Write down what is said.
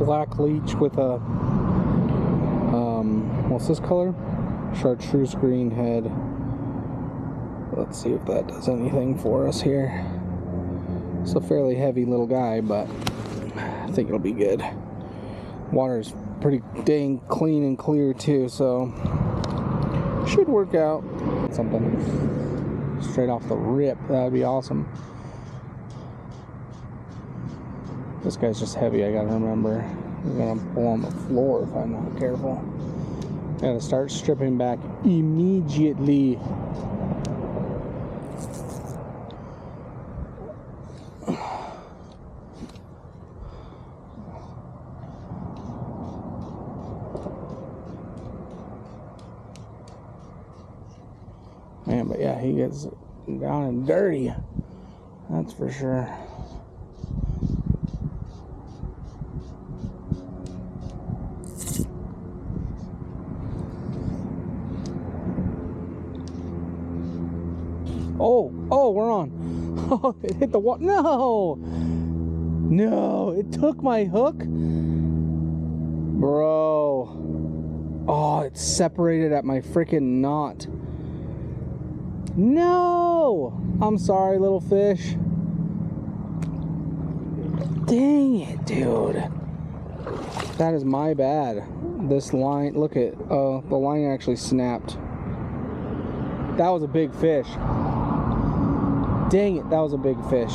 black leech with a what's this color? Chartreuse green head. Let's see if that does anything for us here. It's a fairly heavy little guy, but I think it'll be good. Water's pretty dang clean and clear too, so should work out. Something straight off the rip, that'd be awesome. This guy's just heavy, I gotta remember. I'm gonna pull on the floor if I'm not careful. Gotta start stripping back immediately. Man, but yeah, he gets down and dirty. That's for sure. Oh, we're on. Oh, it hit the water. No, it took my hook. Bro. Oh, it separated at my freaking knot. No! I'm sorry, little fish. Dang it, dude. That is my bad. This line, look at, the line actually snapped. That was a big fish. Dang it, that was a big fish.